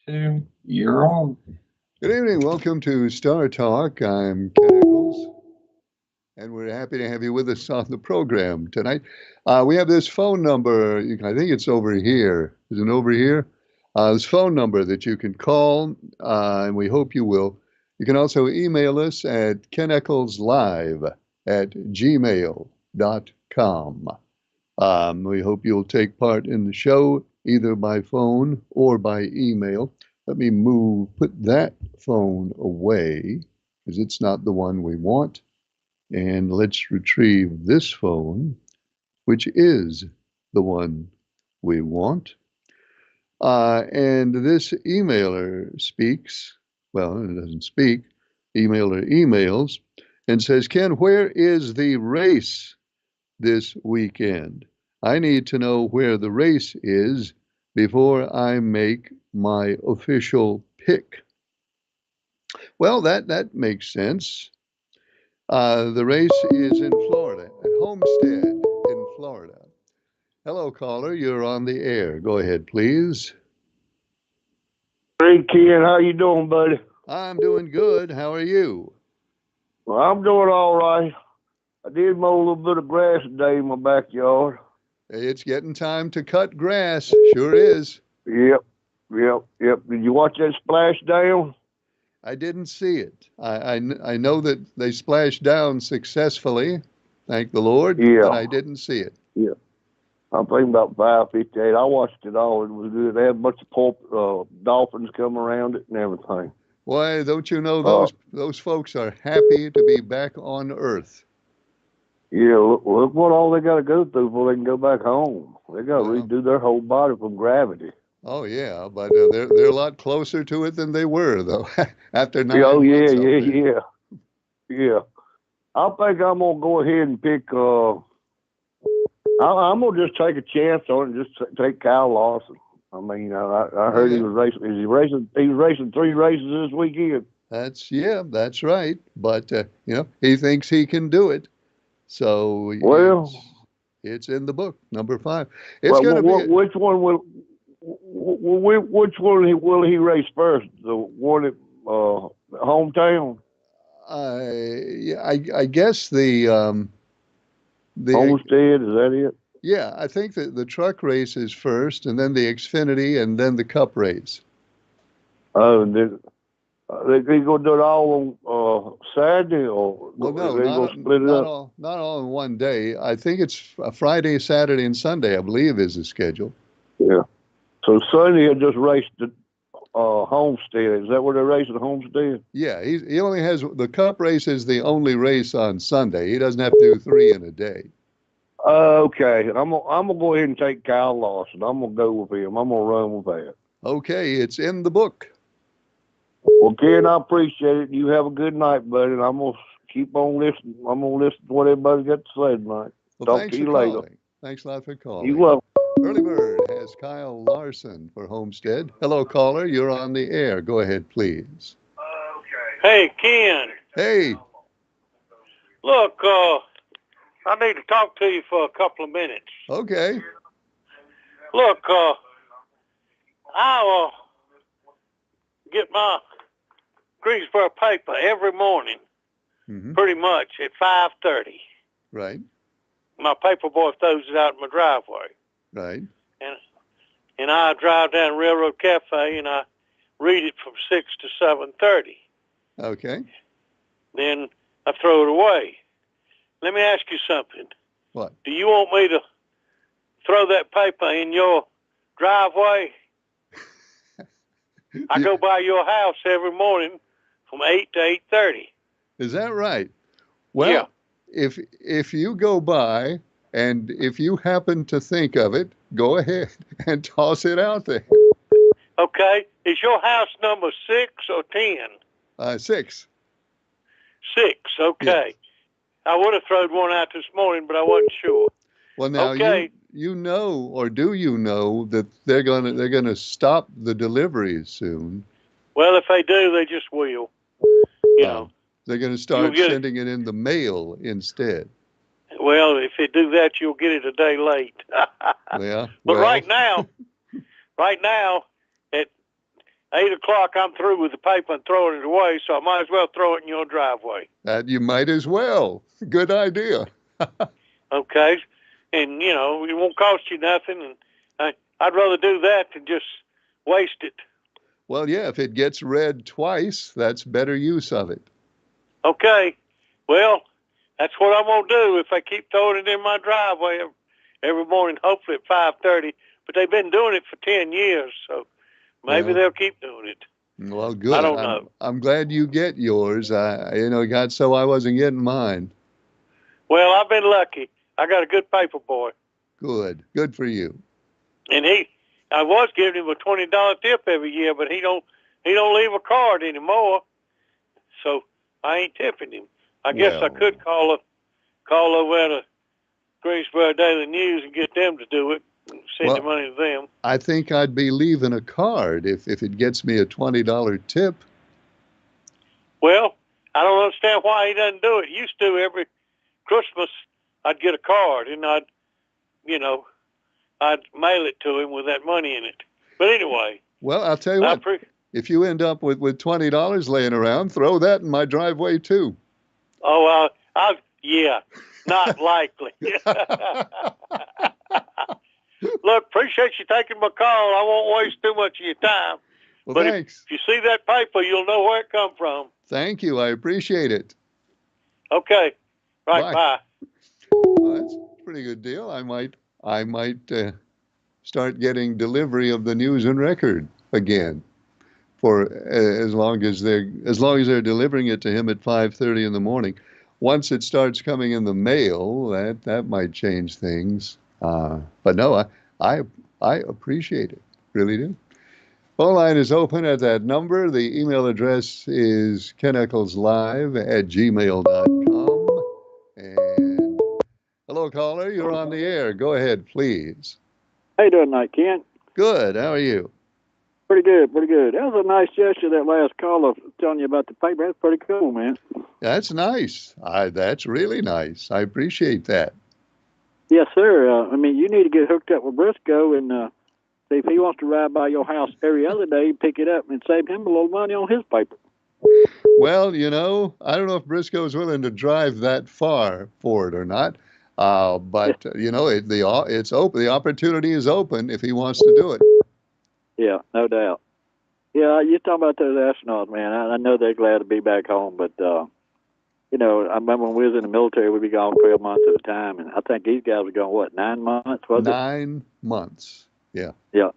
Two, you're on. Good evening. Welcome to Star Talk. I'm Ken Eccles, and we're happy to have you with us on the program tonight. We have this phone number. I think it's over here. Is it over here? This phone number that you can call, and we hope you will. You can also email us at keneckleslive@gmail.com. We hope you'll take part in the show either by phone or by email. Let me put that phone away because it's not the one we want. And let's retrieve this phone, which is the one we want. And this emailer speaks, well, it doesn't speak, emailer emails and says, Ken, where is the race this weekend? I need to know where the race is before I make my official pick. Well, that makes sense. The race is in Florida, at Homestead in Florida. Hello, caller. You're on the air. Go ahead, please. Hey Ken, how you doing, buddy? I'm doing good. How are you? Well, I'm doing all right. I did mow a little bit of grass today in my backyard. It's getting time to cut grass. Sure is. Yep. Did you watch that splash down? I didn't see it. I know that they splashed down successfully, thank the Lord, but Yeah, I didn't see it. yeah. I'm thinking about 5:58. I watched it all. It was good. They had a bunch of dolphins come around it and everything. Why, don't you know Uh, those folks are happy to be back on Earth? yeah. Look what all they got to go through before they can go back home. They got to Well, redo their whole body from gravity. oh yeah, but they're a lot closer to it than they were though after Yeah, oh 9 months up there. yeah. I think I'm gonna go ahead and pick. I'm gonna just take a chance on it and just take Kyle Lawson. I mean, I Oh heard he yeah, was racing. Is he racing? He was racing 3 races this weekend. that's right. But he thinks he can do it, so Well, it's in the book, number 5. It's well, going to be which one will? Which one will he race first? The one at hometown, I guess the Homestead. Is that it? yeah, I think that the truck race is first, and then the Xfinity, and then the Cup race. Oh, and then they gonna do it all on Saturday, or Well, no, they gonna split it up? not all in one day. I think it's a Friday, Saturday, and Sunday. I believe is the schedule. Yeah. So Sunday he'll just race the Homestead. Is that where they're racing Homestead? Yeah, he only has the Cup race is the only race on Sunday. He doesn't have to do three in a day. Okay, I'm gonna go ahead and take Kyle Lawson. I'm gonna go with him. I'm gonna run with that. Okay, it's in the book. Well, Ken, I appreciate it. You have a good night, buddy. And I'm gonna keep on listening. I'm gonna listen to what everybody's got to say tonight. Well, Talk thanks to for you later. calling. Thanks a lot for You calling. welcome. Early Bird has Kyle Larson for Homestead. Hello, caller. You're on the air. Go ahead, please. Hey, Ken. Hey, Look, I need to talk to you for a couple of minutes. okay. Look, I get my Greensboro paper every morning, Hmm. pretty much at 5:30. Right, My paper boy throws it out in my driveway, right. and I drive down Railroad Cafe and I read it from 6 to 7:30. Okay. Then I throw it away. Let me ask you something. What? Do you want me to throw that paper in your driveway? I go by your house every morning from 8 to 8:30. Is that right? Yeah. Well, if you go by and if you happen to think of it, go ahead and toss it out there. Okay. Is your house number 6 or 10? 6. 6. Yes. Okay. I would have thrown one out this morning, but I wasn't sure. Well, now Okay. you know, or do you know that they're gonna stop the deliveries soon? Well, if they do, they just will. You Uh, know, they're gonna you'll start get it. sending it in the mail instead. Well, if they do that, you'll get it a day late. Yeah. But Well. right now, at 8 o'clock, I'm through with the paper and throwing it away, so I might as well throw it in your driveway. You might as well. Good idea. Okay? And, you know, it won't cost you nothing, and I'd rather do that than just waste it. Well, yeah, if it gets read twice, that's better use of it. Okay. Well, that's what I'm going to do if I keep throwing it in my driveway every morning, hopefully at 5:30. But they've been doing it for 10 years, so maybe Well, they'll keep doing it. Well, good. I don't know. I'm glad you get yours. It got so I wasn't getting mine. Well, I've been lucky. I got a good paper boy. Good. Good for you. And I was giving him a $20 tip every year, but he don't leave a card anymore. So I ain't tipping him. I guess I Well, could call over at a Greensboro Daily News and get them to do it and send the well, money to them. I think I'd be leaving a card if it gets me a $20 tip. Well, I don't understand why he doesn't do it. He used to every Christmas. I'd get a card and I'd mail it to him with that money in it. But anyway, Well, I'll tell you what. If you end up with $20 laying around, throw that in my driveway too. Oh, yeah, not likely. Look, appreciate you taking my call. I won't waste too much of your time. Well, But thanks. if you see that paper, you'll know where it come from. Thank you. I appreciate it. Okay. Right, bye. Well, that's a pretty good deal. I might start getting delivery of the News and Record again, for as long as they're delivering it to him at 5:30 in the morning. Once it starts coming in the mail, that might change things. But no, I appreciate it, really do. Phone line is open at that number. The email address is keneckleslive@gmail.com. And hello, caller. You're on the air. Go ahead, please. How you doing tonight, Ken? Good. How are you? Pretty good, pretty good. That was a nice gesture, that last call of telling you about the paper. That's pretty cool, man. That's nice. That's really nice. I appreciate that. Yes, sir. I mean, you need to get hooked up with Briscoe and see if he wants to ride by your house every other day, pick it up, and save him a little money on his paper. Well, I don't know if Briscoe is willing to drive that far for it or not. But it's open. The opportunity is open if he wants to do it. Yeah, no doubt. Yeah, you're talking about those astronauts, man. I know they're glad to be back home, but I remember when we was in the military, we'd be gone 12 months at a time, and I think these guys were going, what, 9 months, was it? 9 months, yeah. Yeah.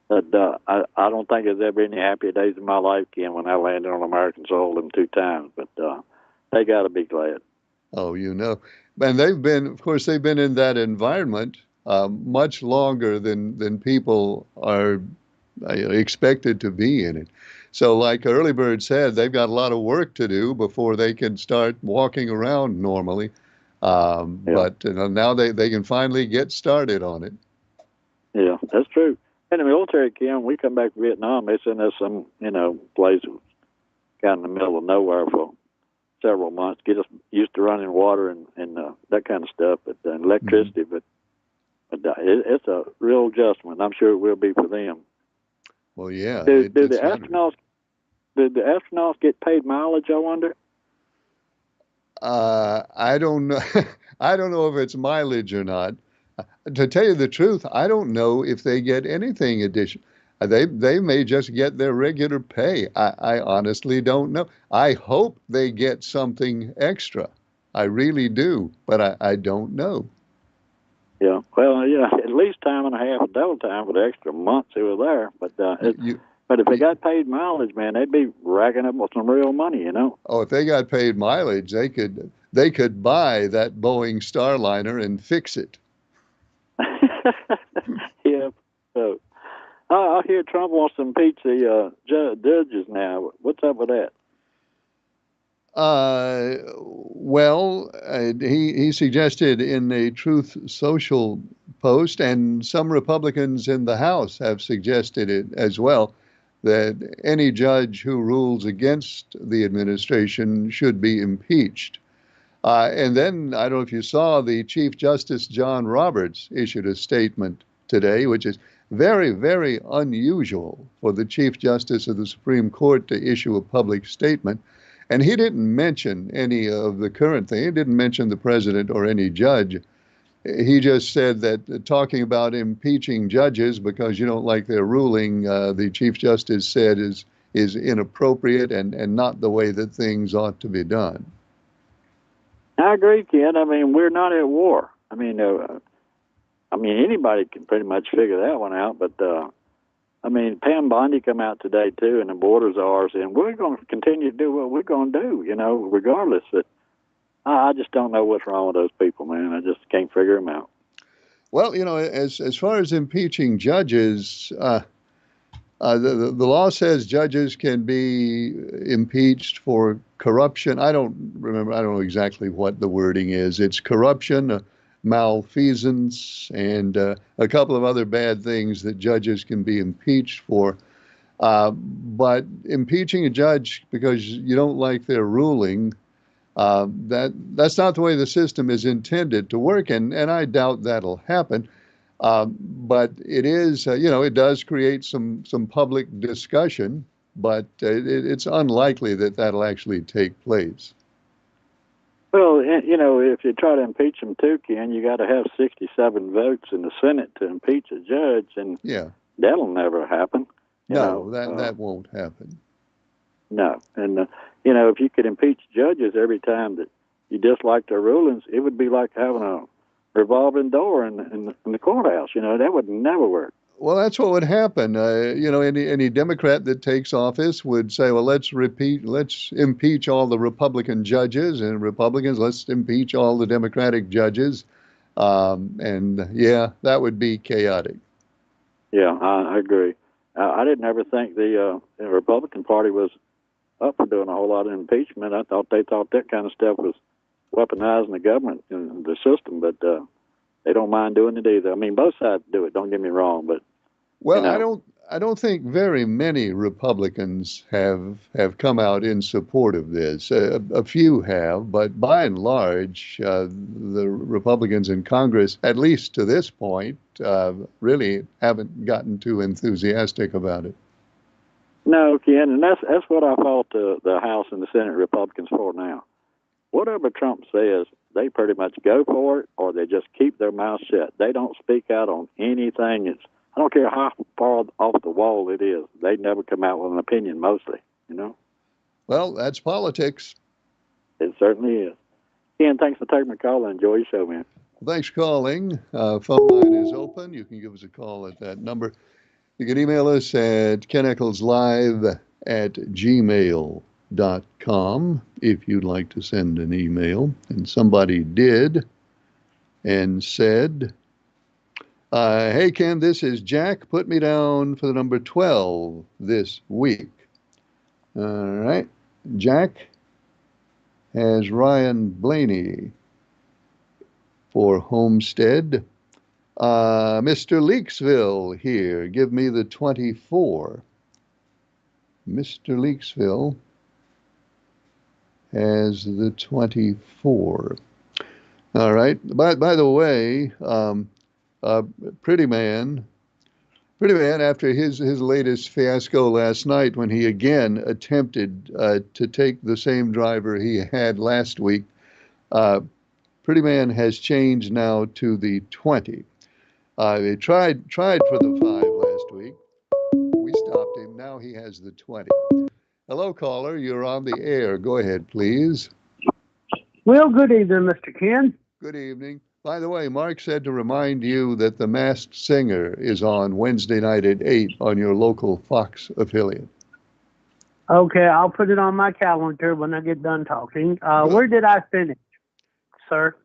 But I don't think there's ever been any happier days in my life, Ken, when I landed on American soil them 2 times, but they got to be glad. Oh, and they've been in that environment much longer than people are expected to be in it. So like Early Bird said, they've got a lot of work to do before they can start walking around normally. But now they can finally get started on it. Yeah, that's true. In the military, Ken, we come back from Vietnam, they send us some, place kind of in the middle of nowhere for several months, get us used to running water and that kind of stuff, but electricity. Mm-hmm. But it's a real adjustment. I'm sure it will be for them. Well, yeah. Do the astronauts get paid mileage, I wonder? I don't know. I don't know if it's mileage or not. To tell you the truth, I don't know if they get anything additional. They may just get their regular pay. I honestly don't know. I hope they get something extra. I really do, but I don't know. Yeah, well, at least time and a half, a double time for the extra months they were there. But but if they got paid mileage, man, they'd be racking up with some real money, Oh, if they got paid mileage, they could buy that Boeing Starliner and fix it. Yeah. So I hear Trump wants to impeach the judges now. What's up with that? Well, he suggested in a Truth Social post, and some Republicans in the House have suggested it as well, that any judge who rules against the administration should be impeached. And then, I don't know if you saw, the Chief Justice John Roberts issued a statement today, which is very, very unusual for the Chief Justice of the Supreme Court to issue a public statement. And he didn't mention any of the current thing. He didn't mention the president or any judge. He just said that talking about impeaching judges because you don't like their ruling, the Chief Justice said is inappropriate and not the way that things ought to be done. I agree, Ken. I mean, we're not at war. I mean, anybody can pretty much figure that one out. But I mean, Pam Bondi come out today too, and the border's ours, and we're going to continue to do what we're going to do. You know, regardless. I just don't know what's wrong with those people, man. I just can't figure them out. Well, you know, as far as impeaching judges, the law says judges can be impeached for corruption. I don't know exactly what the wording is. It's corruption, malfeasance, and a couple of other bad things that judges can be impeached for. But impeaching a judge because you don't like their ruling, that's not the way the system is intended to work, and I doubt that'll happen. But it is, it does create some public discussion, but it's unlikely that that'll actually take place. Well, if you try to impeach them too, Ken, you got to have 67 votes in the Senate to impeach a judge, and that'll never happen. That won't happen. No, and if you could impeach judges every time that you dislike their rulings, it would be like having a revolving door in the courthouse. That would never work. Well, that's what would happen. Any Democrat that takes office would say, well, let's impeach all the Republican judges, and Republicans, let's impeach all the Democratic judges. That would be chaotic. Yeah, I agree. I didn't ever think the Republican Party was up for doing a whole lot of impeachment. I thought they thought that kind of stuff was weaponizing the government and the system, but they don't mind doing it either. I mean, both sides do it. Don't get me wrong, but I don't think very many Republicans have come out in support of this. A few have, but by and large, the Republicans in Congress, at least to this point, really haven't gotten too enthusiastic about it. No, Ken, and that's what I fault the House and the Senate Republicans for now. Whatever Trump says, they pretty much go for it, or they just keep their mouth shut. They don't speak out on anything. I don't care how far off the wall it is. They never come out with an opinion, mostly, Well, that's politics. It certainly is. Ken, thanks for taking my call and enjoy your show, man. Thanks for calling. Phone line is open. You can give us a call at that number. You can email us at keneckleslive@gmail.com if you'd like to send an email. And somebody did and said, hey, Ken, this is Jack. Put me down for the number 12 this week. All right. Jack has Ryan Blaney for Homestead. Mr. Leaksville here. Give me the 24. Mr. Leaksville has the 24. All right. By the way, Pretty Man, after his latest fiasco last night when he again attempted to take the same driver he had last week, Pretty Man has changed now to the 20. He tried for the 5 last week. We stopped him. Now he has the 20. Hello, caller. You're on the air. Go ahead, please. Well, good evening, Mr. Ken. Good evening. By the way, Mark said to remind you that The Masked Singer is on Wednesday night at 8 on your local Fox affiliate. Okay, I'll put it on my calendar when I get done talking. Where did I finish, sir?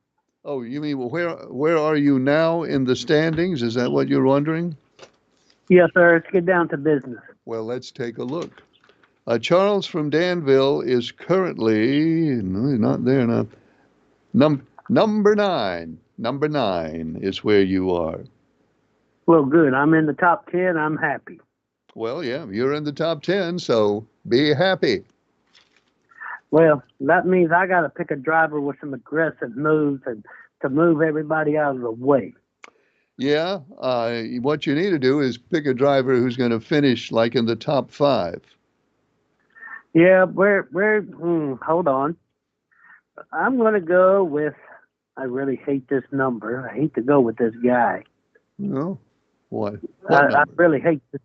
Oh, you mean, well, where are you now in the standings? Is that what you're wondering? Yes, sir. Let's get down to business. Well, let's take a look. Charles from Danville is currently, no, he's not there now. Number 9. Number 9 is where you are. Well, good. I'm in the top 10. I'm happy. Well, yeah, you're in the top 10, so be happy. Well, that means I got to pick a driver with some aggressive moves and to move everybody out of the way. Yeah, what you need to do is pick a driver who's going to finish like in the top 5. Yeah, hold on. I'm going to go with, I really hate this number. I hate to go with this guy. No? What? I What number? really hate this.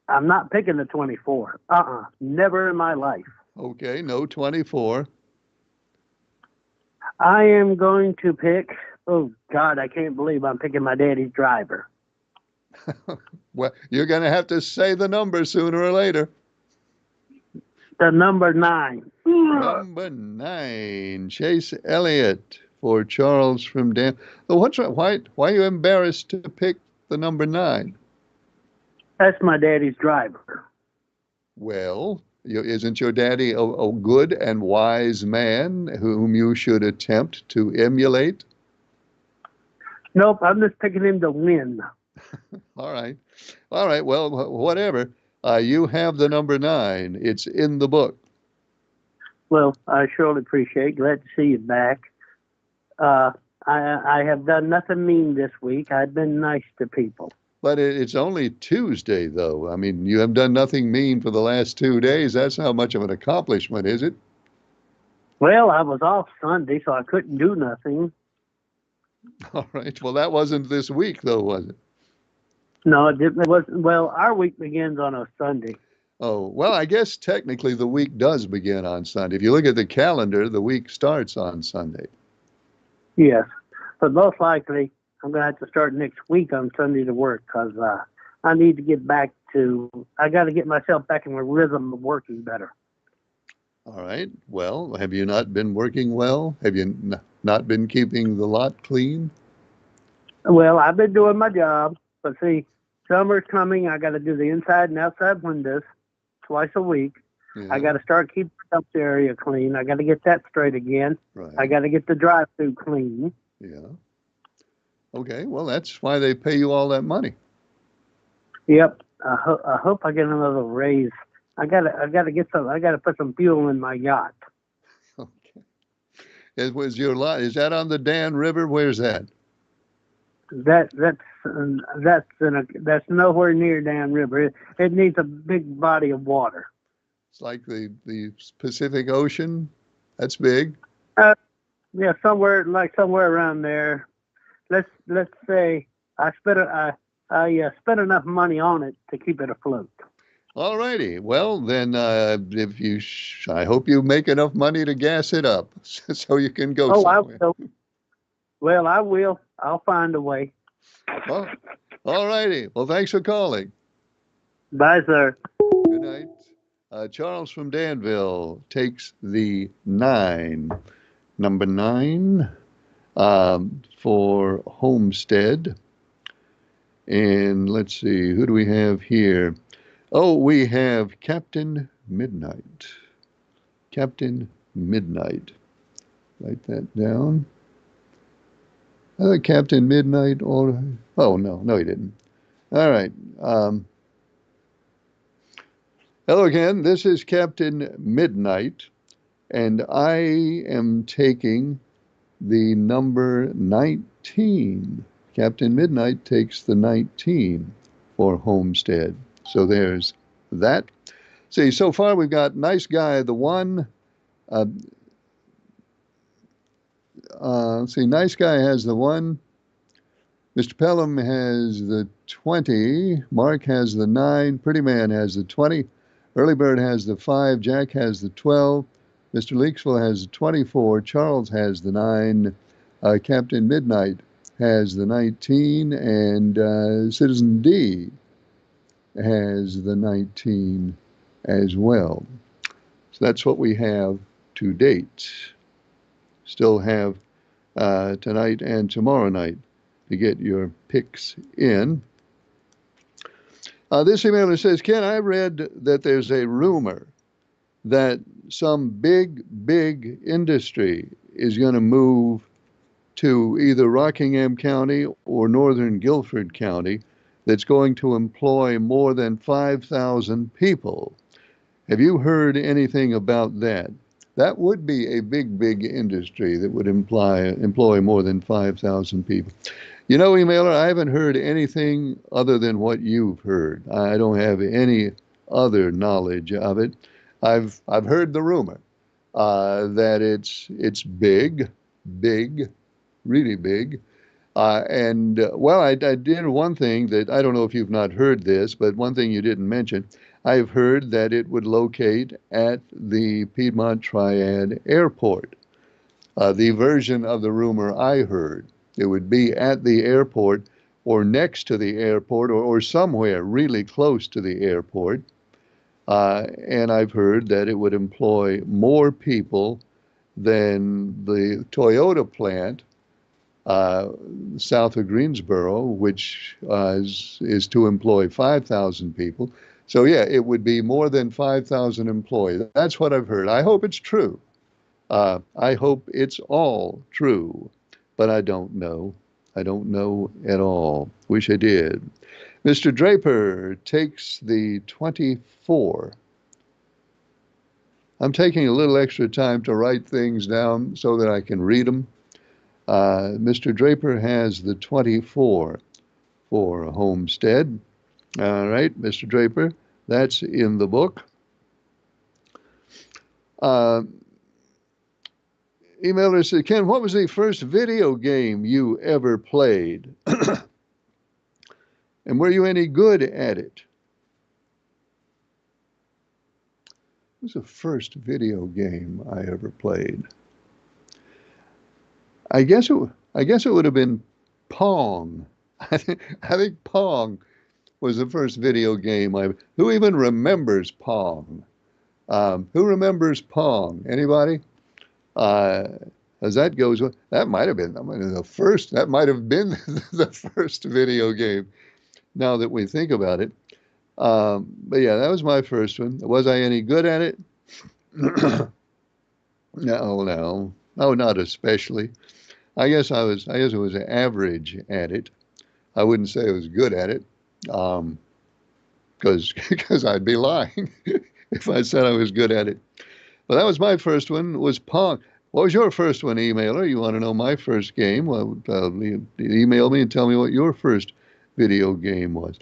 I'm not picking the 24. Never in my life. Okay, no 24. I am going to pick, oh God, I can't believe I'm picking my daddy's driver. Well, you're going to have to say the number sooner or later. The number 9. Number 9, Chase Elliott for Charles from Dan. Oh, what's right? Why are you embarrassed to pick the number 9? That's my daddy's driver. Well, isn't your daddy a good and wise man whom you should attempt to emulate? Nope, I'm just picking him to win. All right. All right. Well, whatever. You have the number 9. It's in the book. Well, I surely appreciate. Glad to see you back. I have done nothing mean this week. I've been nice to people. But it's only Tuesday, though. I mean, you have done nothing mean for the last 2 days. That's not much of an accomplishment, is it? Well, I was off Sunday, so I couldn't do nothing. All right. Well, that wasn't this week, though, was it? No, it didn't. It wasn't. Well, our week begins on a Sunday. Oh, well, I guess technically the week does begin on Sunday. If you look at the calendar, the week starts on Sunday. Yes, but most likely I'm going to have to start next week on Sunday to work because I need to get back to. I got to get myself back in the rhythm of working better. All right. Well, have you not been working well? Have you not been keeping the lot clean? Well, I've been doing my job, but see, summer's coming. I got to do the inside and outside windows twice a week. Yeah. I got to start keeping the dumpster area clean. I got to get that straight again. Right. I got to get the drive-through clean. Yeah. Okay. Well, that's why they pay you all that money. Yep. I hope I get another raise. I gotta get some. I gotta put some fuel in my yacht. Okay. Was your lot? Is that on the Dan River? Where's that? That's nowhere near Dan River. It needs a big body of water. It's like the Pacific Ocean. That's big. Yeah, somewhere around there. Let's say I spent enough money on it to keep it afloat. All righty. Well, then, I hope you make enough money to gas it up so you can go somewhere. I will. Well, I will. I'll find a way. Well, all righty. Well, thanks for calling. Bye, sir. Good night. Charles from Danville takes the 9. Number 9 for Homestead. And let's see, who do we have here? Oh, we have Captain Midnight. Captain Midnight. Write that down. Captain Midnight. Oh, no, he didn't. All right. Hello again. This is Captain Midnight, and I am taking the number 19. Captain Midnight takes the 19 for Homestead. So there's that. See, so far we've got Nice Guy, the 1. Nice Guy has the 1. Mr. Pelham has the 20. Mark has the 9. Pretty Man has the 20. Early Bird has the 5. Jack has the 12. Mr. Leaksville has the 24. Charles has the 9. Captain Midnight has the 19. And Citizen D has the 19 as well. So that's what we have to date. Still have tonight and tomorrow night to get your picks in. This emailer says, Ken, I read that there's a rumor that some big industry is going to move to either Rockingham County or northern Guilford County that's going to employ more than 5,000 people. Have you heard anything about that? That would be a big industry that would employ more than 5,000 people. You know, emailer, I haven't heard anything other than what you've heard. I don't have any other knowledge of it. I've heard the rumor that it's big, big, really big. Well, I did one thing that I don't know if you've not heard this, but one thing you didn't mention. I've heard that it would locate at the Piedmont Triad Airport. The version of the rumor I heard, it would be at the airport or next to the airport or somewhere really close to the airport. And I've heard that it would employ more people than the Toyota plant south of Greensboro, which is to employ 5,000 people. So, yeah, it would be more than 5,000 employees. That's what I've heard. I hope it's true. I hope it's all true, but I don't know. I don't know at all. Wish I did. Mr. Draper takes the 24. I'm taking a little extra time to write things down so that I can read them. Mr. Draper has the 24 for Homestead. All right, Mr. Draper, that's in the book. Emailer says, Ken, what was the first video game you ever played? And were you any good at it? What was the first video game I ever played? I guess it would have been Pong. I think Pong was the first video game who even remembers Pong? Who remembers Pong? Anybody? As that goes, that might have been the first. That might have been the first video game. Now that we think about it, but yeah, that was my first one. Was I any good at it? No, not especially. I guess I was average at it. I wouldn't say I was good at it, because I'd be lying if I said I was good at it. Well, that was my first one, was Pong. What was your first one, emailer? You want to know my first game? Well, email me and tell me what your first video game was.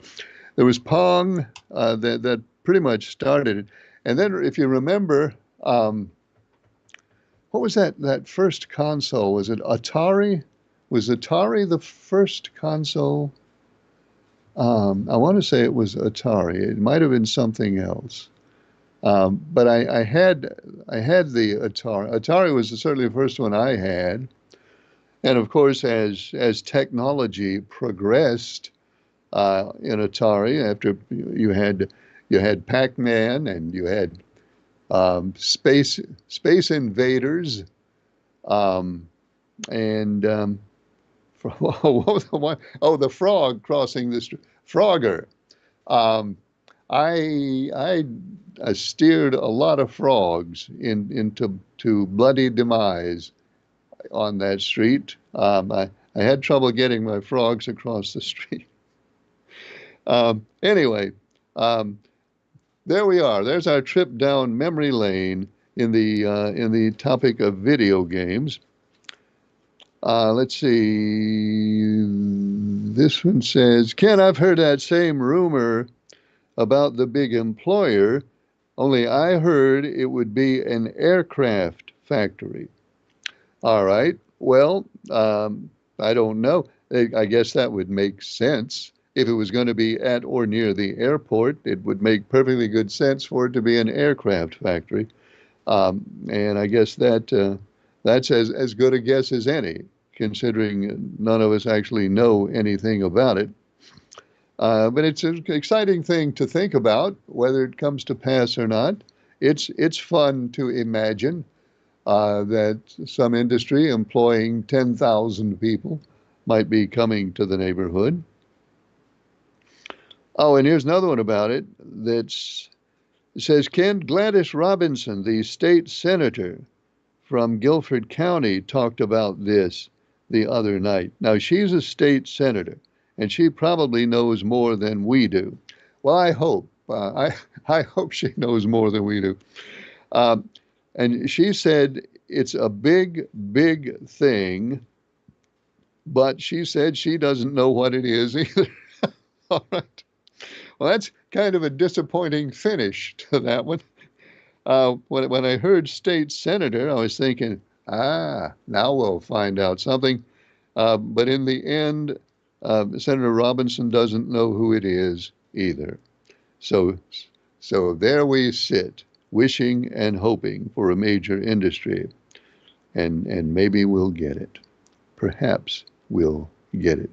There was Pong that pretty much started it. And then if you remember, what was that first console? Was it Atari? Was Atari the first console? I want to say it was Atari. It might have been something else. But I had the Atari. Atari was certainly the first one I had. And of course, as technology progressed in Atari, after you had Pac-Man and you had Space Invaders, and what was the one? Oh, the frog crossing the street. Frogger. I steered a lot of frogs into bloody demise on that street. I had trouble getting my frogs across the street. Anyway, there we are. There's our trip down memory lane in the topic of video games. Let's see. This one says, Ken, I've heard that same rumor about the big employer, only I heard it would be an aircraft factory. All right. Well, I don't know. I guess that would make sense. If it was going to be at or near the airport, it would make perfectly good sense for it to be an aircraft factory. And I guess that's as good a guess as any, considering none of us actually know anything about it. But it's an exciting thing to think about, whether it comes to pass or not. It's fun to imagine that some industry employing 10,000 people might be coming to the neighborhood. Oh, and here's another one about it that says, Ken, Gladys Robinson, the state senator from Guilford County, talked about this the other night. Now, she's a state senator, and she probably knows more than we do. Well, I hope. I hope she knows more than we do. And she said it's a big, big thing but she said she doesn't know what it is either. All right. Well, that's kind of a disappointing finish to that one. When I heard state senator, I was thinking, now we'll find out something. But in the end, Senator Robinson doesn't know who it is either. So, so there we sit, wishing and hoping for a major industry, and maybe we'll get it. Perhaps we'll get it.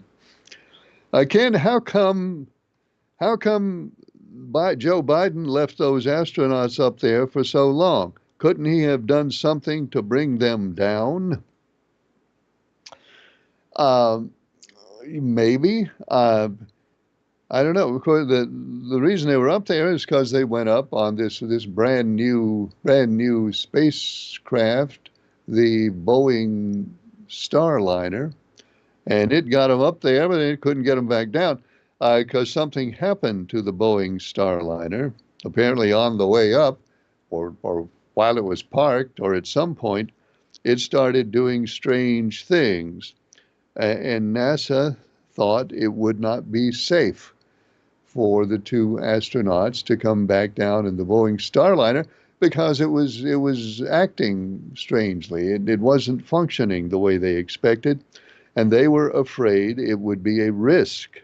Ken, how come Joe Biden left those astronauts up there for so long? Couldn't he have done something to bring them down? Maybe. I don't know. Because the reason they were up there is because they went up on this brand new spacecraft, the Boeing Starliner, and it got them up there, but it couldn't get them back down because something happened to the Boeing Starliner, apparently on the way up, or while it was parked, or at some point, it started doing strange things, and NASA thought it would not be safe for the two astronauts to come back down in the Boeing Starliner because it was acting strangely. It wasn't functioning the way they expected, and they were afraid it would be a risk,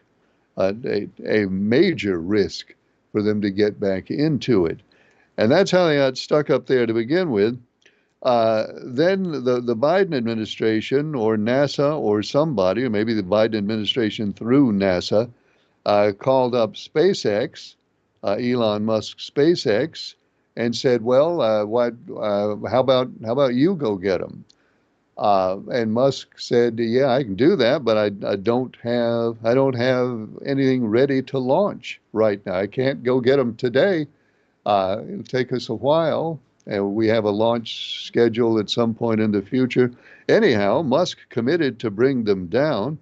a major risk for them to get back into it. And that's how they got stuck up there to begin with. Then the Biden administration or NASA or somebody, or maybe the Biden administration through NASA, called up SpaceX, Elon Musk's SpaceX, and said, "Well, how about you go get them?" And Musk said, "Yeah, I can do that, but I don't have anything ready to launch right now. I can't go get them today. It'll take us a while, and we have a launch schedule at some point in the future." Anyhow, Musk committed to bring them down,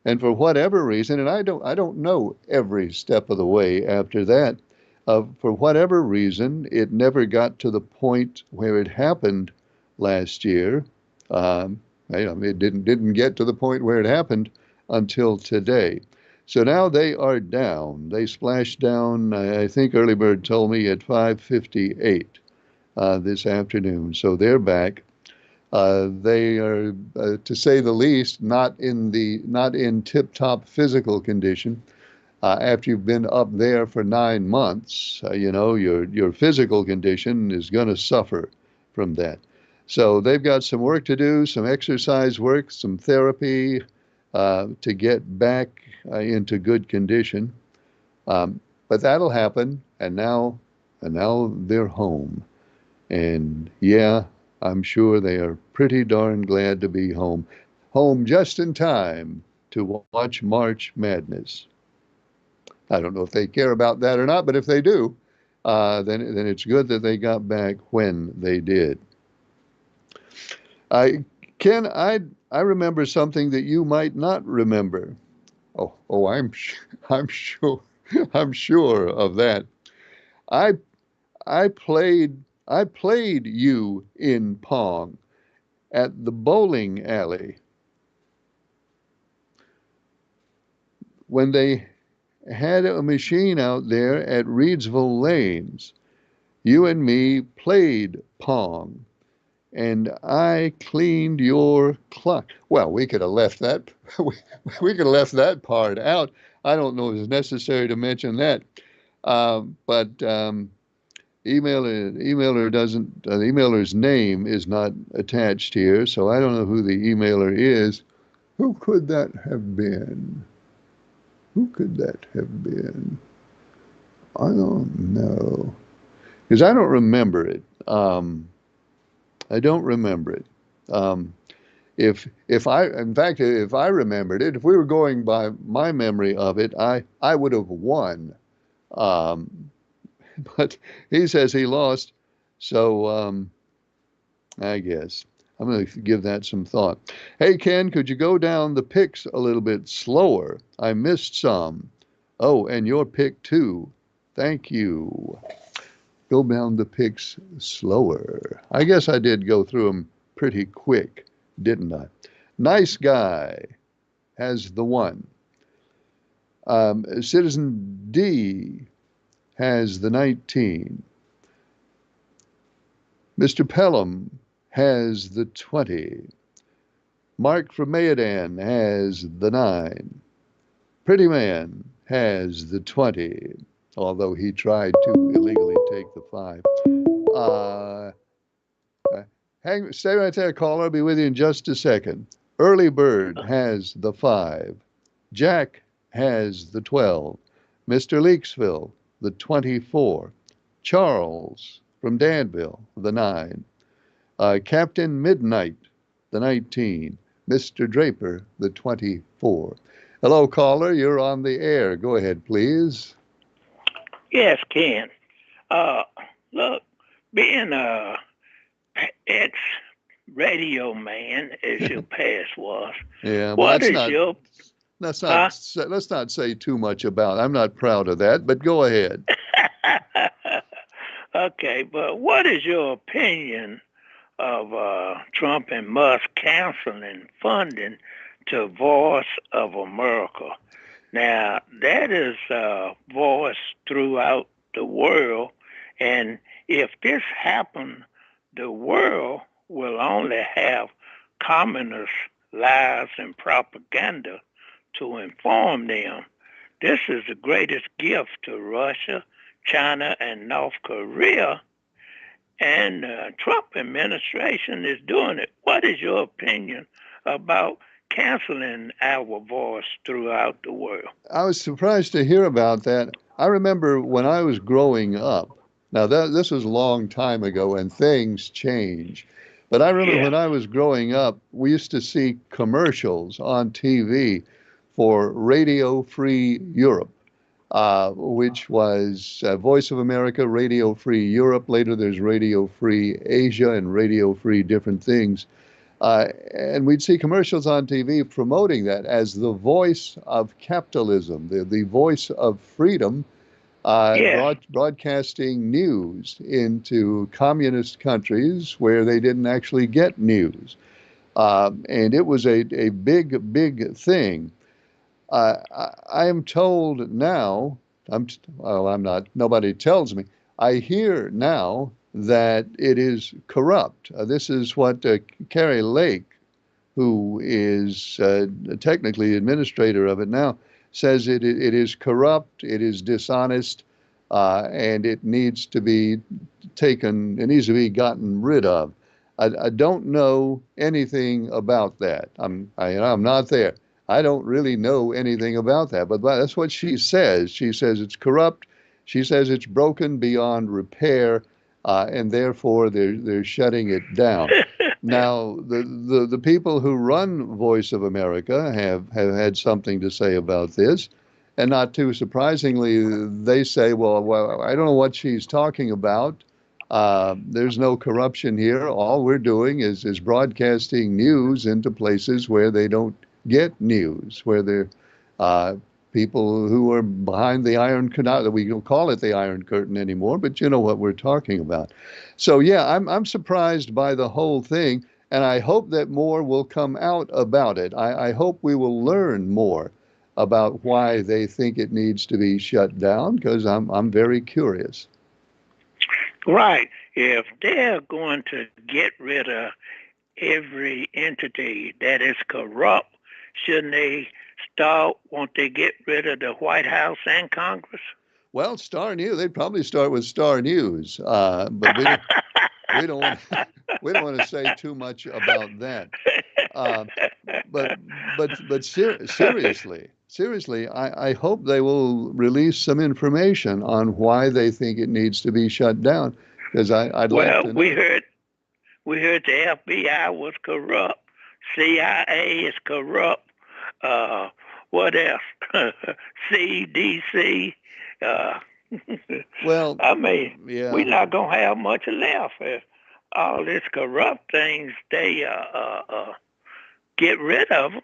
and for whatever reason, and I don't know every step of the way after that, for whatever reason, it never got to the point where it happened last year. It didn't get to the point where it happened until today. So now they are down. They splashed down, I think Early Bird told me, at 5:58 this afternoon. So they're back. They are, to say the least, not in tip-top physical condition. After you've been up there for 9 months, your physical condition is going to suffer from that. So they've got some work to do, some exercise work, some therapy to get back into good condition. But that'll happen, and now they're home. And yeah, I'm sure they are pretty darn glad to be home. Home just in time to watch March Madness. I don't know if they care about that or not, but if they do, then it's good that they got back when they did. Ken, I remember something that you might not remember. Oh, I'm sure of that. I played you in Pong at the bowling alley when they had a machine out there at Reedsville Lanes. You and me played Pong, and I cleaned your clock. Well, we could have left that. We could have left that part out. I don't know if it's necessary to mention that. But emailer doesn't. The emailer's name is not attached here, so I don't know who the emailer is. Who could that have been? Who could that have been? I don't know, because I don't remember it. I don't remember it. If I remembered it, if we were going by my memory of it, I would have won. But he says he lost, so I guess I'm going to give that some thought. Hey, Ken, could you go down the picks a little bit slower? I missed some. Oh, and your pick too. Thank you. Go down the picks slower. I guess I did go through them pretty quick, didn't I? Nice guy. has the 1. Citizen D has the 19. Mr. Pelham has the 20. Mark from Mayodan has the 9. Pretty Man has the 20, although he tried to illegally take the 5. Stay right there, caller. I'll be with you in just a second. Early Bird has the 5. Jack has the 12. Mr. Leaksville, the 24. Charles from Danville, the 9. Captain Midnight, the 19. Mr. Draper, the 24. Hello, caller. You're on the air. Go ahead, please. Yes, Ken. Look, being a ex-radio man, as your past was, Yeah, well, what is your... let's not say too much about it. I'm not proud of that, but go ahead. Okay, but what is your opinion of Trump and Musk canceling funding to Voice of America? Now, that is voice throughout the world, and if this happened, the world will only have communist lies and propaganda to inform them. This is the greatest gift to Russia, China, and North Korea, and the Trump administration is doing it. What is your opinion about canceling our voice throughout the world? I was surprised to hear about that. I remember when I was growing up. Now, this was a long time ago, and things change. But I remember when I was growing up, we used to see commercials on TV for Radio Free Europe, which was Voice of America, Radio Free Europe. Later, there's Radio Free Asia and Radio Free different things. And we'd see commercials on TV promoting that as the voice of capitalism, the voice of freedom, broadcasting news into communist countries where they didn't actually get news. And it was a big, big thing. I am told now, I'm not, nobody tells me, I hear now that it is corrupt. This is what Kari Lake, who is technically administrator of it now, says it is corrupt, it is dishonest, and it needs to be taken, it needs to be gotten rid of. I don't know anything about that. I'm not there. I don't really know anything about that, but that's what she says. She says it's corrupt. She says it's broken beyond repair, and therefore they're shutting it down. Now, the people who run Voice of America have had something to say about this, and not too surprisingly, they say, well, I don't know what she's talking about. There's no corruption here. All we're doing is broadcasting news into places where they don't get news, where they're people who are behind the Iron Curtain. We don't call it the Iron Curtain anymore, but you know what we're talking about. So yeah, I'm surprised by the whole thing, and I hope that more will come out about it. I hope we will learn more about why they think it needs to be shut down, because I'm very curious. Right. If they're going to get rid of every entity that is corrupt, shouldn't they won't they get rid of the White House and Congress? Well, Star News, they'd probably start with Star News, but we don't want to say too much about that. But seriously, I hope they will release some information on why they think it needs to be shut down, because I'd like to know. We heard the FBI was corrupt, CIA is corrupt. What else? CDC. Well, I mean, yeah, we're not gonna have much left if all this corrupt things they get rid of them.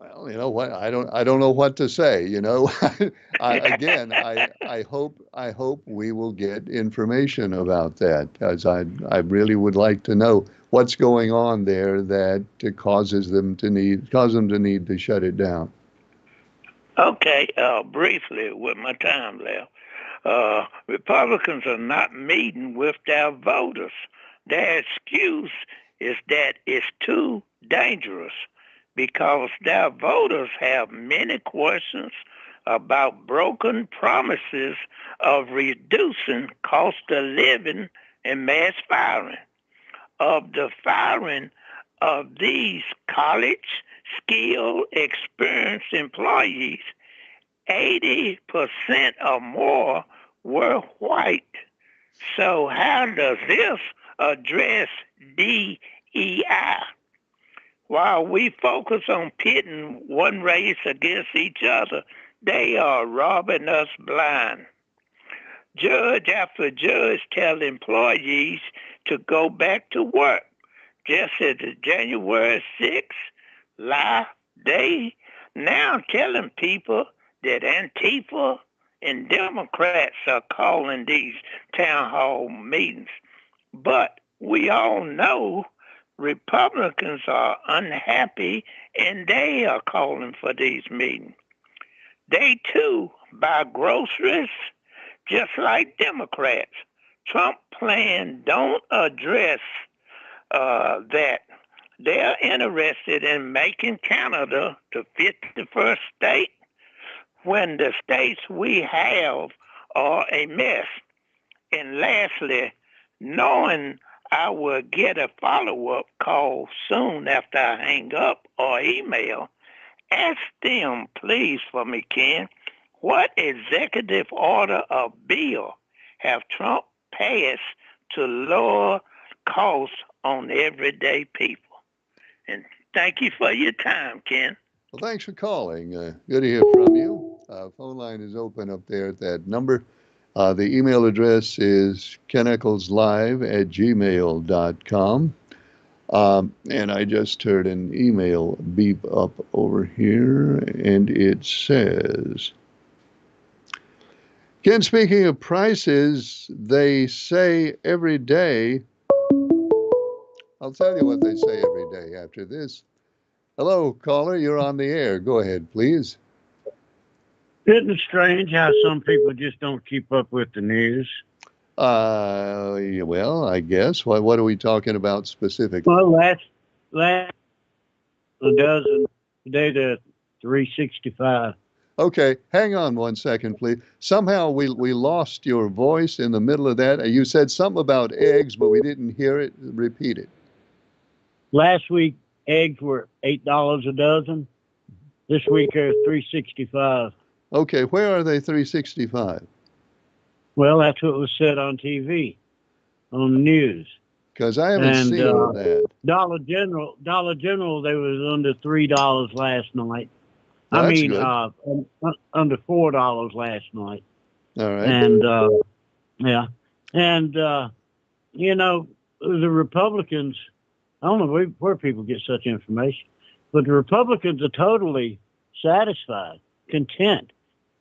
Well, you know what? I don't know what to say. You know, I hope we will get information about that, because I really would like to know what's going on there that causes them to need to shut it down. Okay, briefly, with my time left, Republicans are not meeting with their voters. Their excuse is that it's too dangerous because their voters have many questions about broken promises of reducing cost of living and mass firing. Of the firing of these college, skilled, experienced employees, 80% or more were white. So how does this address DEI? While we focus on pitting one race against each other, they are robbing us blind. Judge after judge tell employees to go back to work. Just as the January 6th live day, now telling people that Antifa and Democrats are calling these town hall meetings. But we all know Republicans are unhappy and they are calling for these meetings. They too buy groceries just like Democrats. Trump plan don't address that. They're interested in making Canada the 51st state when the states we have are a mess. And lastly, knowing I will get a follow-up call soon after I hang up or email, ask them, please, for me, Ken, what executive order or bill have Trump passed to lower costs on everyday people? And thank you for your time, Ken. Well, thanks for calling. Good to hear from you. Phone line is open up there at that number. The email address is keneckleslive@gmail.com. And I just heard an email beep up over here, and it says, Ken, speaking of prices, they say every day. I'll tell you what they say every day after this. Hello, caller, you're on the air. Go ahead, please. Isn't it strange how some people just don't keep up with the news? Well, I guess. What are we talking about specifically? Well, last a dozen, today the 365. Okay, hang on one second, please. Somehow we lost your voice in the middle of that. You said something about eggs, but we didn't hear it. Repeat it. Last week, eggs were $8 a dozen. This week, they're $3.65. Okay, where are they $3.65? Well, that's what was said on TV, on the news. Because I haven't seen that. Dollar General, they was under $3 last night. Well, I mean, under $4 last night. All right. And yeah, and you know, the Republicans. I don't know where people get such information, but the Republicans are totally satisfied, content.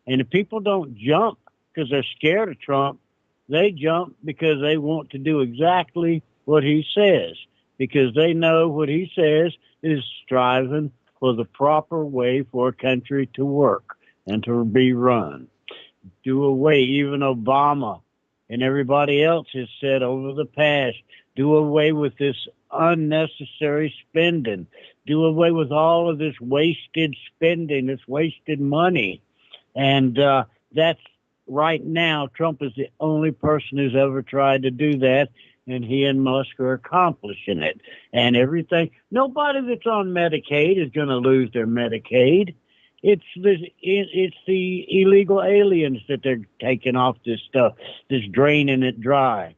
And if people don't jump because they're scared of Trump, they jump because they want to do exactly what he says, because they know what he says is striving for the proper way for a country to work and to be run. Do away, even Obama and everybody else has said over the past, do away with this unnecessary spending. Do away with all of this wasted spending, this wasted money. And that's right now, Trump is the only person who's ever tried to do that, and he and Musk are accomplishing it. And everything, nobody that's on Medicaid is going to lose their Medicaid. It's the illegal aliens that they're taking off this stuff, just draining it dry.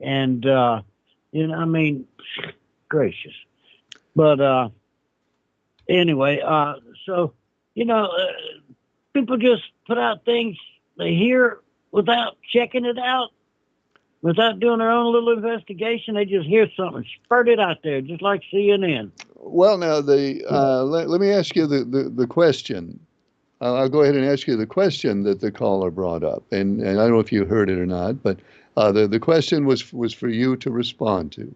And, you know, I mean, gracious. But anyway, so, you know, people just put out things they hear without checking it out, without doing their own little investigation. They just hear something, spurt it out there, just like CNN. Well, now let me ask you the question. I'll go ahead and ask you the question that the caller brought up, and I don't know if you heard it or not, but the question was for you to respond to.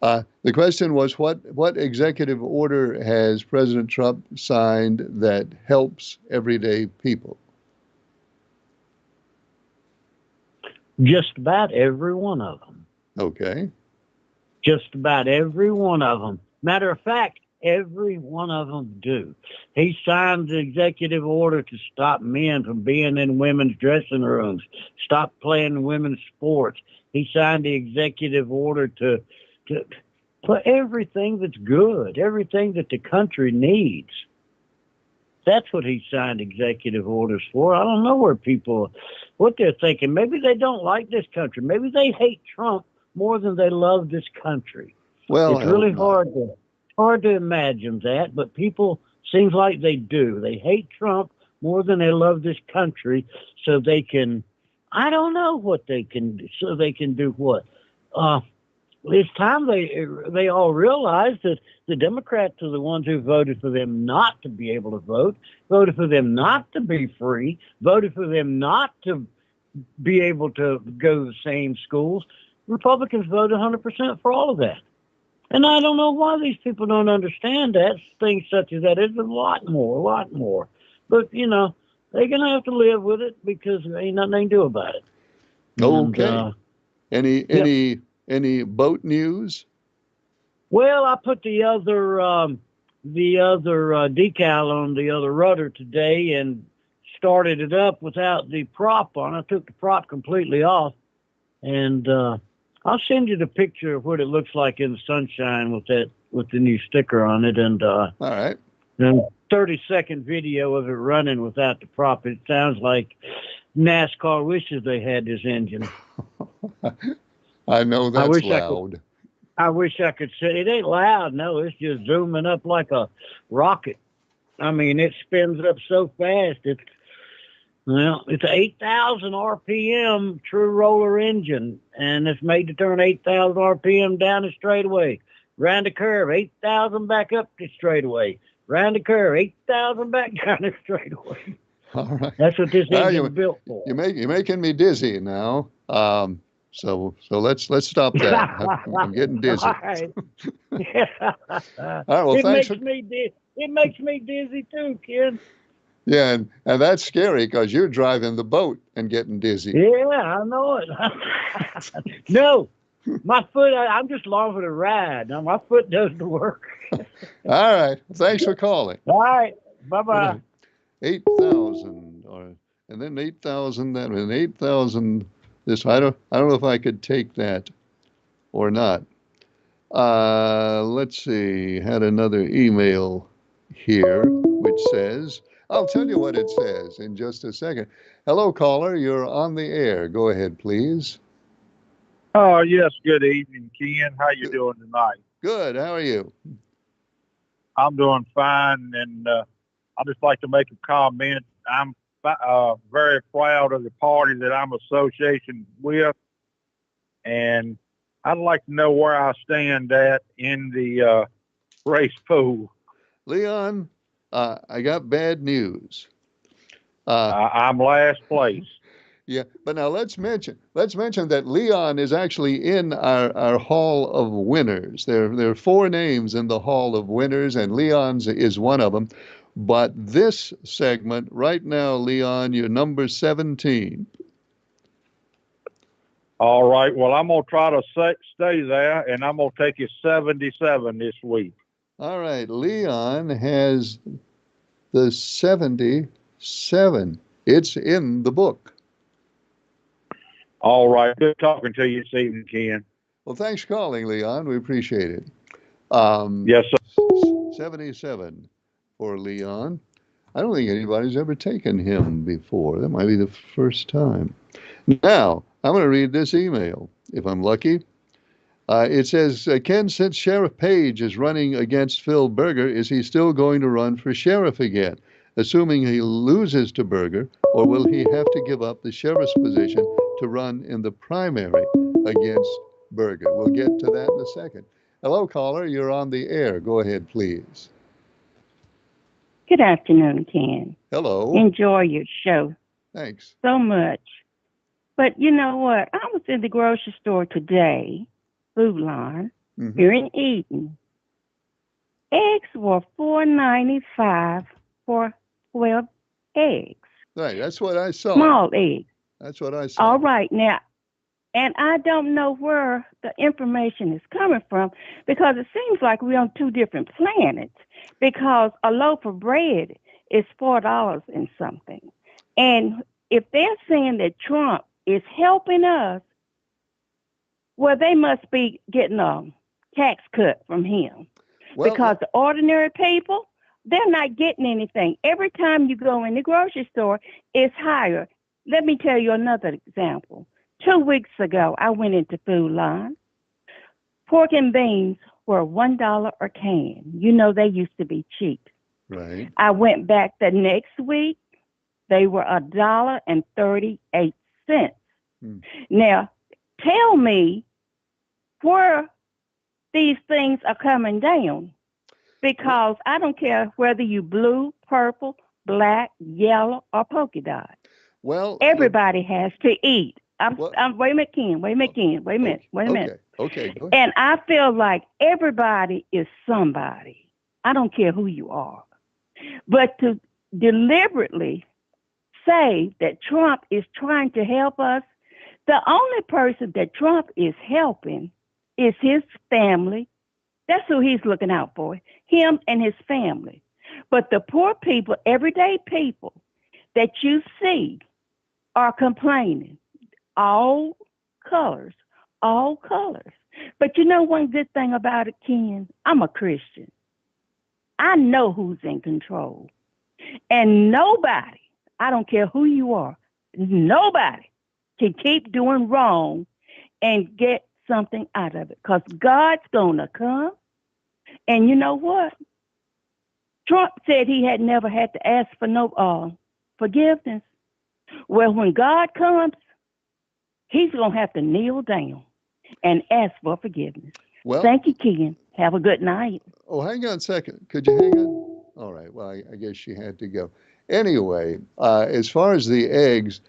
The question was, what executive order has President Trump signed that helps everyday people? Just about every one of them. Okay. Just about every one of them. Matter of fact, every one of them do. He signed the executive order to stop men from being in women's dressing rooms, stop playing women's sports. He signed the executive order to for everything that's good, everything that the country needs. That's what he signed executive orders for. I don't know what they're thinking. Maybe they don't like this country. Maybe they hate Trump more than they love this country. Well, it's really hard to imagine that, but people seems like they do. They hate Trump more than they love this country, so they can. I don't know what they can do. So they can do what? It's time they all realize that the Democrats are the ones who voted for them not to be able to vote, voted for them not to be free, voted for them not to be able to go to the same schools. Republicans voted 100% for all of that. And I don't know why these people don't understand that. Things such as that. There's a lot more. But, they're going to have to live with it because there ain't nothing they can do about it. Okay. And, any boat news? Well, I put the other decal on the other rudder today and started it up without the prop on. I took the prop completely off, and I'll send you the picture of what it looks like in the sunshine with the new sticker on it, and all right. And 30-second video of it running without the prop. It sounds like NASCAR wishes they had this engine. I know that's loud. I wish I could say it ain't loud. No, it's just zooming up like a rocket. I mean, it spins up so fast. It's an 8,000 RPM true roller engine, and it's made to turn 8,000 RPM down the straightaway. Round the curve, 8,000 back up the straightaway. Round the curve, 8,000 back down the straightaway. All right. That's what this engine is built for. You're making me dizzy now. So let's stop that. I'm getting dizzy. All right. All right. Well, it makes me dizzy too, Ken. Yeah, and that's scary because you're driving the boat and getting dizzy. Yeah, I know it. No, my foot. I'm just along for the ride. Now my foot does the work. All right. Thanks for calling. All right. Bye-bye. 8,000, and then 8,000. That and 8,000. This I don't know if I could take that or not. Let's see. Had another email here which says, I'll tell you what it says in just a second. Hello, caller. You're on the air. Go ahead, please. Oh, yes. Good evening, Ken. How you doing tonight? Good. How are you? I'm doing fine, and I'd just like to make a comment. I'm very proud of the party that I'm associated with, and I'd like to know where I stand at in the race pool. Leon, I got bad news. I'm last place. Yeah, but now let's mention that Leon is actually in our Hall of Winners. There are 4 names in the Hall of Winners, and Leon's is one of them. But this segment right now, Leon, you're number 17. All right. Well, I'm going to try to stay there, and I'm going to take you 77 this week. All right. Leon has the 77. It's in the book. All right. Good talking to you this evening, Ken. Well, thanks for calling, Leon. We appreciate it. Yes, sir. 77 for Leon. I don't think anybody's ever taken him before. That might be the first time. Now, I'm going to read this email, if I'm lucky. It says, Ken, since Sheriff Page is running against Phil Berger, is he still going to run for sheriff again, assuming he loses to Berger, or will he have to give up the sheriff's position to run in the primary against Berger? We'll get to that in a second. Hello, caller. You're on the air. Go ahead, please. Good afternoon, Ken. Hello. Enjoy your show Thanks. so much. But you know what? I was in the grocery store today, Food Line, Mhm. here in Eden. Eggs were $4.95 for 12 eggs, Right. That's what I saw. small eggs. That's what I saw. All right, now, and I don't know where the information is coming from because it seems like we're on two different planets. Because a loaf of bread is $4 and something, and if they're saying that Trump is helping us, well, they must be getting a tax cut from him Well, because the ordinary people, they're not getting anything. Every time you go in the grocery store, it's higher. Let me tell you another example. 2 weeks ago, I went into Food Line. Pork and beans were $1 a can. You know, they used to be cheap. right. I went back the next week, they were $1.38. Hmm. Now, tell me where these things are coming down because I don't care whether you blue, purple, black, yellow, or polka dot. Well, Everybody has to eat. Well- Wait a minute, Ken. Wait a minute. Okay. Go ahead. And I feel like everybody is somebody. I don't care who you are. But to deliberately say that Trump is trying to help us, the only person that Trump is helping is his family. That's who he's looking out for, him and his family. But the poor people, everyday people that you see are complaining. All colors, all colors. But you know one good thing about it, Ken? I'm a Christian. I know who's in control. And nobody, I don't care who you are, nobody can keep doing wrong and get something out of it. Because God's going to come. And you know what? Trump said he had never had to ask for no forgiveness. Well, when God comes, he's going to have to kneel down and ask for forgiveness. Well, Thank you, Ken. Have a good night. oh, hang on a second. Could you hang on? All right. Well, I guess she had to go. Anyway, as far as the eggs,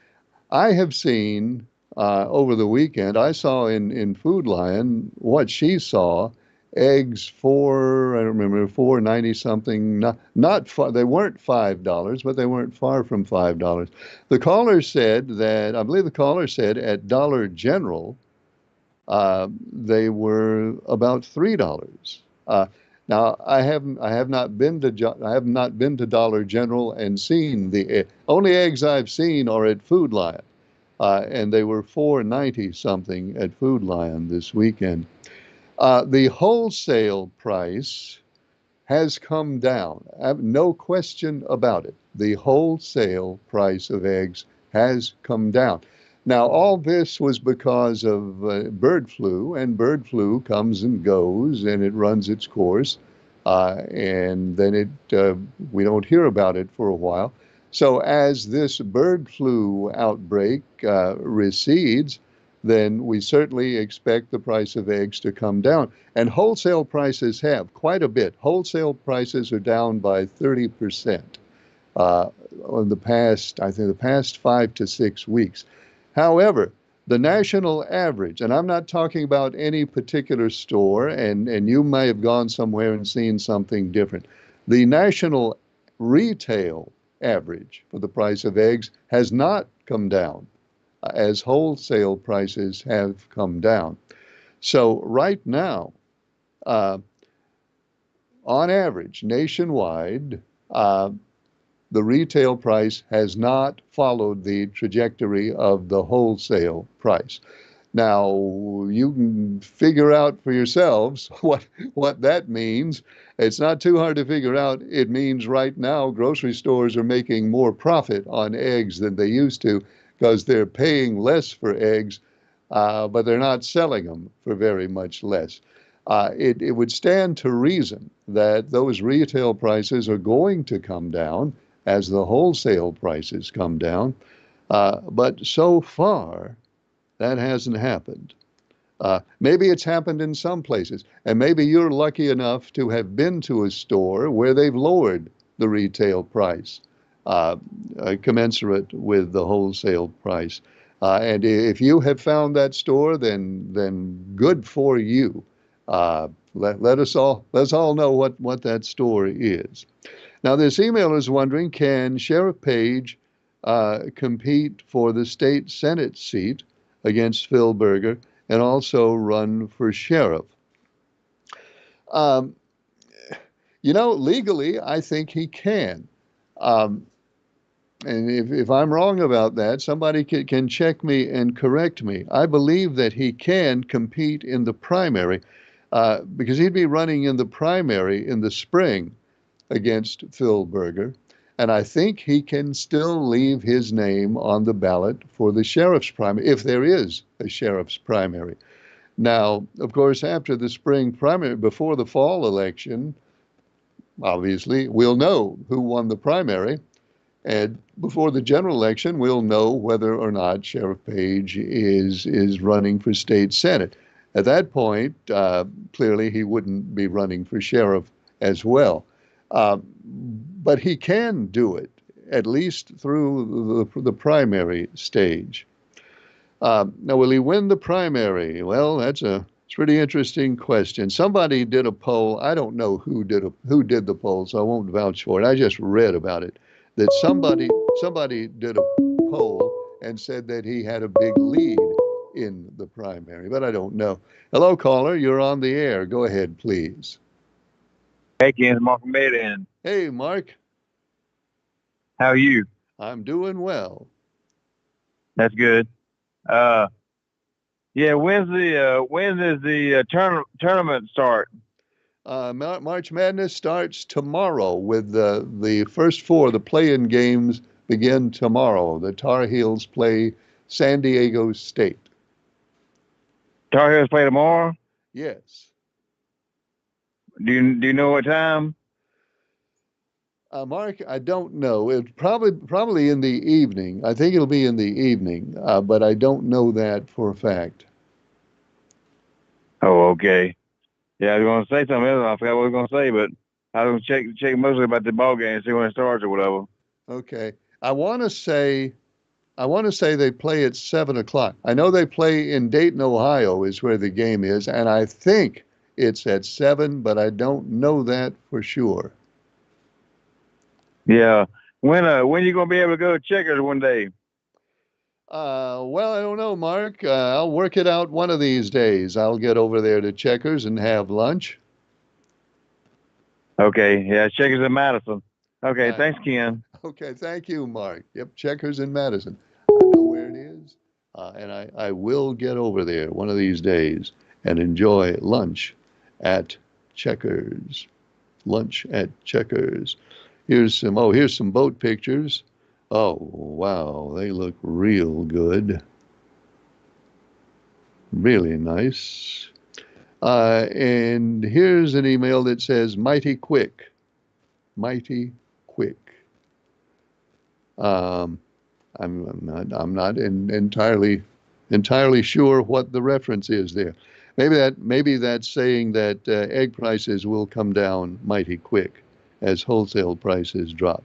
I have seen over the weekend, I saw in Food Lion what she saw, eggs for, I don't remember, 4.90 something, not far, they weren't $5, but they weren't far from $5. The caller said that, I believe the caller said at Dollar General, they were about $3. Now I have not been to Dollar General and seen the only eggs I've seen are at Food Lion, and they were 4.90 something at Food Lion this weekend. The wholesale price has come down. No question about it. The wholesale price of eggs has come down. Now, all this was because of bird flu, and bird flu comes and goes, and it runs its course, and then we don't hear about it for a while. So as this bird flu outbreak recedes, then we certainly expect the price of eggs to come down. And wholesale prices have quite a bit. Wholesale prices are down by 30% on the past 5 to 6 weeks. However, the national average, and I'm not talking about any particular store, and you may have gone somewhere and seen something different. The national retail average for the price of eggs has not come down as wholesale prices have come down. So right now, on average, nationwide, the retail price has not followed the trajectory of the wholesale price. Now, you can figure out for yourselves what that means. It's not too hard to figure out. It means right now grocery stores are making more profit on eggs than they used to because they're paying less for eggs, but they're not selling them for very much less. It would stand to reason that those retail prices are going to come down as the wholesale prices come down. But so far, that hasn't happened. Maybe it's happened in some places, and maybe you're lucky enough to have been to a store where they've lowered the retail price commensurate with the wholesale price. And if you have found that store, then good for you. Let's all know what that store is. Now, this emailer is wondering, can Sheriff Page compete for the state Senate seat against Phil Berger and also run for sheriff? Legally, I think he can. And if I'm wrong about that, somebody can check me and correct me. I believe that he can compete in the primary because he'd be running in the primary in the spring against Phil Berger. And I think he can still leave his name on the ballot for the sheriff's primary, if there is a sheriff's primary. Now, of course, after the spring primary, before the fall election, obviously, we'll know who won the primary. And before the general election, we'll know whether or not Sheriff Page is running for state senate. At that point, clearly he wouldn't be running for sheriff as well. But he can do it, at least through the primary stage. Now, will he win the primary? Well, that's a pretty interesting question. Somebody did a poll. I don't know who did the poll, so I won't vouch for it. I just read about it, that somebody did a poll and said that he had a big lead in the primary, but I don't know. Hello, caller. You're on the air. Go ahead, please. Hey, Ken, Mark from Medin. Hey, Mark. How are you? I'm doing well. That's good. Yeah, when does the tournament start? March Madness starts tomorrow with the first four. The play-in games begin tomorrow. The Tar Heels play San Diego State. Tar Heels play tomorrow? Yes. Do you know what time? Mark, I don't know. It's probably in the evening. I think it'll be in the evening, but I don't know that for a fact. Oh, okay. Yeah, I was going to say something else. I forgot what I was going to say, but I was going to check mostly about the ball game, see when it starts or whatever. Okay. I want to say they play at 7:00. I know they play in Dayton, Ohio, is where the game is, and I think it's at 7, but I don't know that for sure. Yeah. When you gonna be able to go to Checkers one day? Well, I don't know, Mark. I'll work it out one of these days. I'll get over there to Checkers and have lunch. Okay. Yeah, Checkers in Madison. Okay. Thanks, Ken. Okay. Thank you, Mark. Yep. Checkers in Madison. I know where it is, and I will get over there one of these days and enjoy lunch at Checkers. Lunch at Checkers. Here's some boat pictures. Oh, wow, they look real good. Really nice. And here's an email that says mighty quick. Mighty quick. I'm not entirely sure what the reference is there. Maybe that's saying that egg prices will come down mighty quick as wholesale prices drop,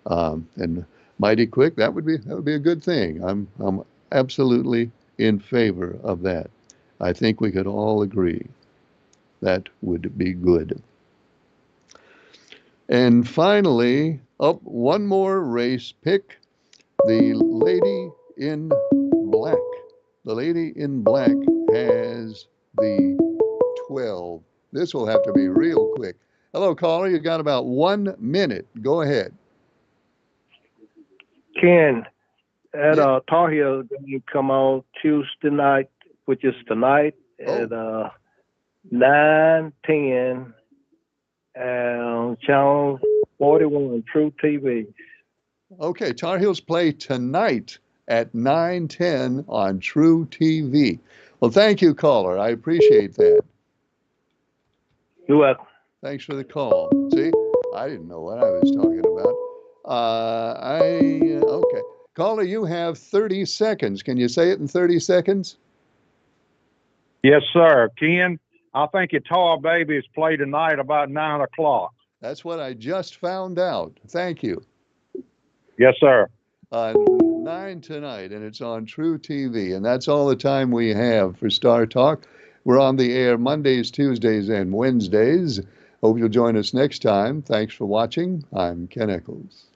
and mighty quick. That would be a good thing. I'm absolutely in favor of that. I think we could all agree that would be good. And finally, one more race pick. The lady in black. The lady in black has the 12. This will have to be real quick. Hello, caller. You got about 1 minute. Go ahead. Ken, at Tar Heel game come on Tuesday night, which is tonight at 9:10 on channel 41 True TV. Okay, Tar Heels play tonight at 9:10 on True TV. Well, thank you, caller. I appreciate that. You're welcome. Thanks for the call. See, I didn't know what I was talking about. Okay. Caller, you have 30 seconds. Can you say it in 30 seconds? Yes, sir. Ken, I think your Tar Babies play tonight about 9 o'clock. That's what I just found out. Thank you. Yes, sir. 9 tonight, and it's on True TV. And that's all the time we have for Star Talk. We're on the air Mondays, Tuesdays, and Wednesdays. Hope you'll join us next time. Thanks for watching. I'm Ken Echols.